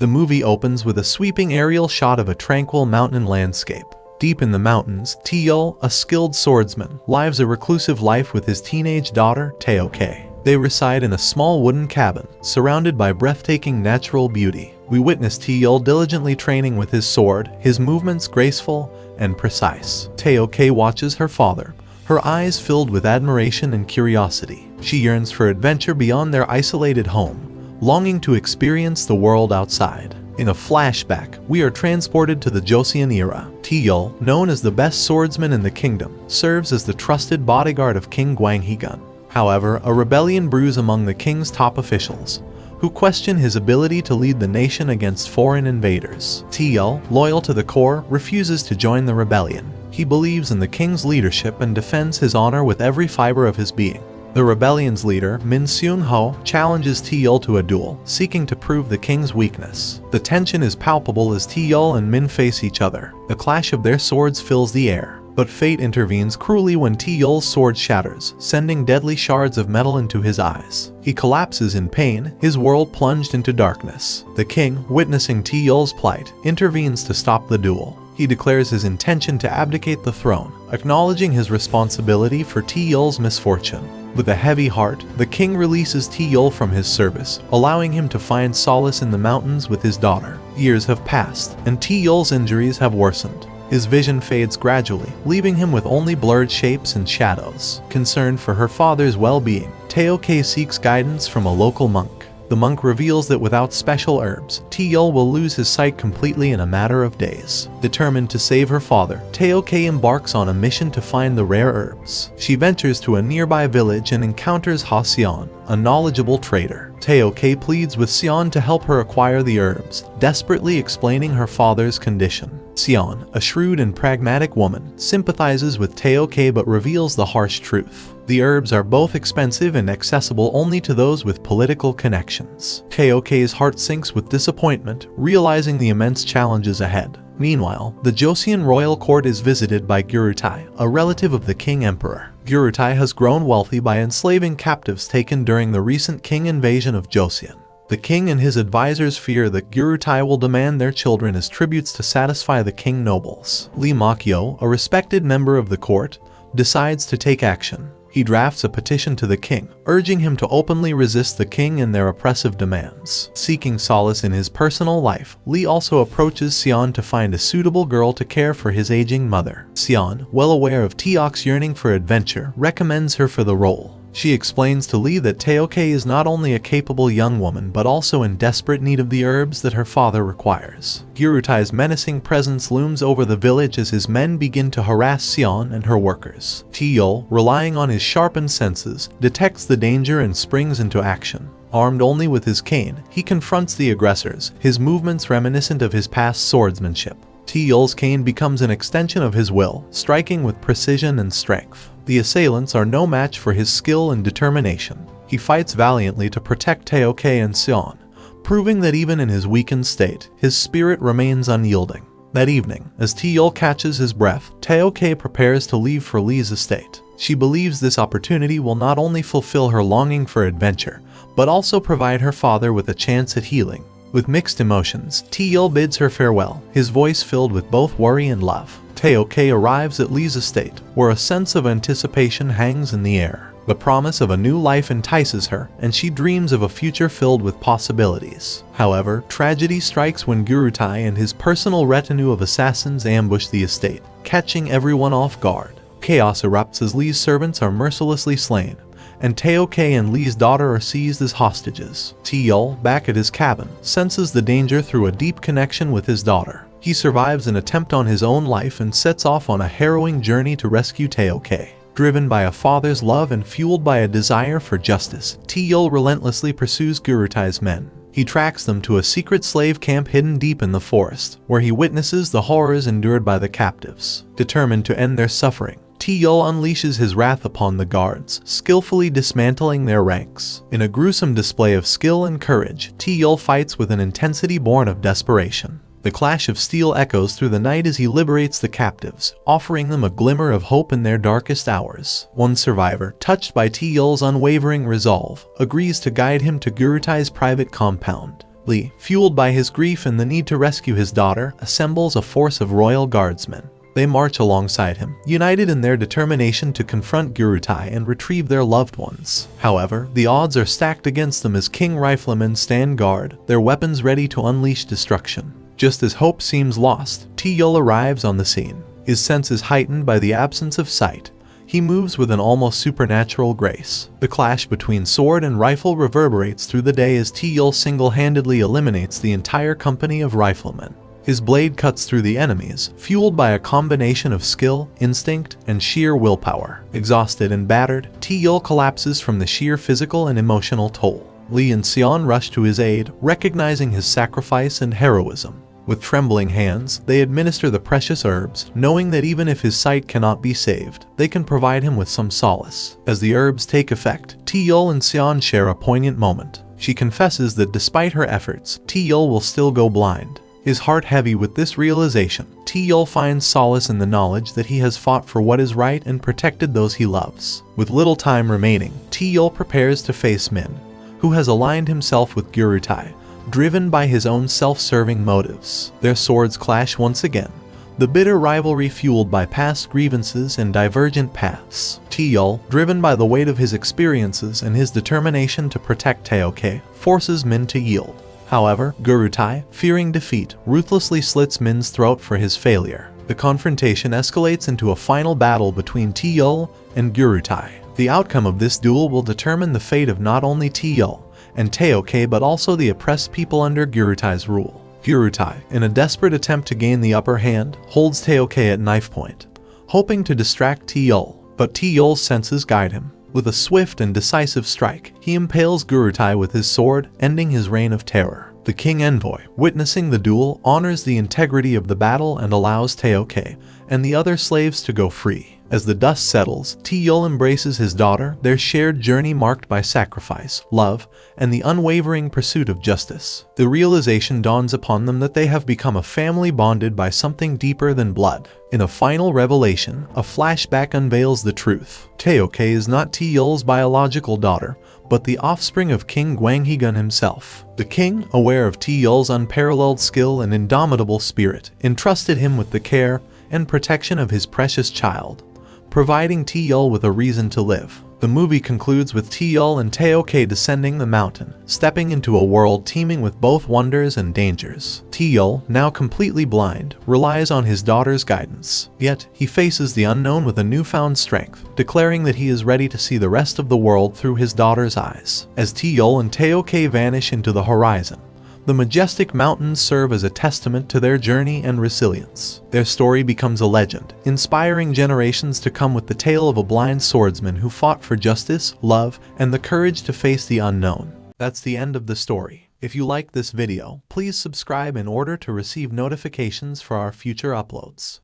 The movie opens with a sweeping aerial shot of a tranquil mountain landscape. Deep in the mountains, Tae-yeol, a skilled swordsman, lives a reclusive life with his teenage daughter, Tae-ok. They reside in a small wooden cabin, surrounded by breathtaking natural beauty. We witness Tae-yeol diligently training with his sword, his movements graceful and precise. Tae-ok watches her father, her eyes filled with admiration and curiosity. She yearns for adventure beyond their isolated home, longing to experience the world outside. In a flashback, we are transported to the Joseon era. Tae-yeol, known as the best swordsman in the kingdom, serves as the trusted bodyguard of King Gwanghaegun. However, a rebellion brews among the king's top officials, who question his ability to lead the nation against foreign invaders. Tae-yeol, loyal to the core, refuses to join the rebellion. He believes in the king's leadership and defends his honor with every fiber of his being. The rebellion's leader, Min Seung-ho, challenges Tae-yeol to a duel, seeking to prove the king's weakness. The tension is palpable as Tae-yeol and Min face each other. The clash of their swords fills the air. But fate intervenes cruelly when Tae-yeol's sword shatters, sending deadly shards of metal into his eyes. He collapses in pain, his world plunged into darkness. The king, witnessing Tae-yeol's plight, intervenes to stop the duel. He declares his intention to abdicate the throne, acknowledging his responsibility for Tae-yeol's misfortune. With a heavy heart, the king releases Tae-yeol from his service, allowing him to find solace in the mountains with his daughter. Years have passed, and Tae-yeol's injuries have worsened. His vision fades gradually, leaving him with only blurred shapes and shadows. Concerned for her father's well-being, Tae-ok seeks guidance from a local monk. The monk reveals that without special herbs, Tae-yeol will lose his sight completely in a matter of days. Determined to save her father, Tae-ok embarks on a mission to find the rare herbs. She ventures to a nearby village and encounters Joseon, a knowledgeable trader. Tae-ok pleads with Seon to help her acquire the herbs, desperately explaining her father's condition. Seon, a shrewd and pragmatic woman, sympathizes with Tae-ok but reveals the harsh truth. The herbs are both expensive and accessible only to those with political connections. Tae-ok's heart sinks with disappointment, realizing the immense challenges ahead. Meanwhile, the Joseon royal court is visited by Gyurutai, a relative of the king emperor. Gyurutai has grown wealthy by enslaving captives taken during the recent king invasion of Joseon. The king and his advisors fear that Gyurutai will demand their children as tributes to satisfy the king nobles. Lee Mok-yo, a respected member of the court, decides to take action. He drafts a petition to the king, urging him to openly resist the king and their oppressive demands. Seeking solace in his personal life, Lee also approaches Seon to find a suitable girl to care for his aging mother. Seon, well aware of Tae-ok's yearning for adventure, recommends her for the role. She explains to Lee that Tae-ok is not only a capable young woman but also in desperate need of the herbs that her father requires. Gyurutai's menacing presence looms over the village as his men begin to harass Seon and her workers. Tae-yeol, relying on his sharpened senses, detects the danger and springs into action. Armed only with his cane, he confronts the aggressors, his movements reminiscent of his past swordsmanship. Tae-yeol's cane becomes an extension of his will, striking with precision and strength. The assailants are no match for his skill and determination. He fights valiantly to protect Tae-ok and Seon, proving that even in his weakened state, his spirit remains unyielding. That evening, as Tae-yeol catches his breath, Tae-ok prepares to leave for Lee's estate. She believes this opportunity will not only fulfill her longing for adventure, but also provide her father with a chance at healing. With mixed emotions, Tae-yeol bids her farewell, his voice filled with both worry and love. Tae-ok arrives at Lee's estate, where a sense of anticipation hangs in the air. The promise of a new life entices her, and she dreams of a future filled with possibilities. However, tragedy strikes when Gyurutai and his personal retinue of assassins ambush the estate, catching everyone off guard. Chaos erupts as Lee's servants are mercilessly slain, and Tae-ok and Lee's daughter are seized as hostages. Tae-yeol, back at his cabin, senses the danger through a deep connection with his daughter. He survives an attempt on his own life and sets off on a harrowing journey to rescue Tae-ok. Driven by a father's love and fueled by a desire for justice, Tae-yeol relentlessly pursues Gyurutai's men. He tracks them to a secret slave camp hidden deep in the forest, where he witnesses the horrors endured by the captives. Determined to end their suffering, Tae-yeol unleashes his wrath upon the guards, skillfully dismantling their ranks. In a gruesome display of skill and courage, Tae-yeol fights with an intensity born of desperation. The clash of steel echoes through the night as he liberates the captives, offering them a glimmer of hope in their darkest hours. One survivor, touched by Tae-yeol's unwavering resolve, agrees to guide him to Gyurutai's private compound. Lee, fueled by his grief and the need to rescue his daughter, assembles a force of royal guardsmen. They march alongside him, united in their determination to confront Gyurutai and retrieve their loved ones. However, the odds are stacked against them as King riflemen stand guard, their weapons ready to unleash destruction. Just as hope seems lost, Taeyol arrives on the scene. His senses heightened by the absence of sight. He moves with an almost supernatural grace. The clash between sword and rifle reverberates through the day as Taeyol single-handedly eliminates the entire company of riflemen. His blade cuts through the enemies, fueled by a combination of skill, instinct, and sheer willpower. Exhausted and battered, Taeyol collapses from the sheer physical and emotional toll. Lee and Seon rush to his aid, recognizing his sacrifice and heroism. With trembling hands, they administer the precious herbs, knowing that even if his sight cannot be saved, they can provide him with some solace. As the herbs take effect, Taeyol and Seon share a poignant moment. She confesses that despite her efforts, Taeyol will still go blind. His heart heavy with this realization, Taeyol finds solace in the knowledge that he has fought for what is right and protected those he loves. With little time remaining, Taeyol prepares to face Min, who has aligned himself with Gyurutai, driven by his own self-serving motives. Their swords clash once again, the bitter rivalry fueled by past grievances and divergent paths. Taeyol, driven by the weight of his experiences and his determination to protect Taeoke, forces Min to yield. However, Gyurutai, fearing defeat, ruthlessly slits Min's throat for his failure. The confrontation escalates into a final battle between Taeyol and Gyurutai. The outcome of this duel will determine the fate of not only Taeyol and Taeoke but also the oppressed people under Gyurutai's rule. Gyurutai, in a desperate attempt to gain the upper hand, holds Taeoke at knife point, hoping to distract Taeyol, but Taeyol's senses guide him. With a swift and decisive strike, he impales Gyurutai with his sword, ending his reign of terror. The king envoy, witnessing the duel, honors the integrity of the battle and allows Taeoke and the other slaves to go free. As the dust settles, Taeyol embraces his daughter, their shared journey marked by sacrifice, love, and the unwavering pursuit of justice. The realization dawns upon them that they have become a family bonded by something deeper than blood. In a final revelation, a flashback unveils the truth. Taeoke is not Taeyol's biological daughter, but the offspring of King Gwanghee-gun himself. The king, aware of Taeyol's unparalleled skill and indomitable spirit, entrusted him with the care and protection of his precious child, providing Taeyol with a reason to live. The movie concludes with Taeyol and Taeoke descending the mountain, stepping into a world teeming with both wonders and dangers. Taeyol, now completely blind, relies on his daughter's guidance. Yet, he faces the unknown with a newfound strength, declaring that he is ready to see the rest of the world through his daughter's eyes. As Taeyol and Taeoke vanish into the horizon, the majestic mountains serve as a testament to their journey and resilience. Their story becomes a legend, inspiring generations to come with the tale of a blind swordsman who fought for justice, love, and the courage to face the unknown. That's the end of the story. If you like this video, please subscribe in order to receive notifications for our future uploads.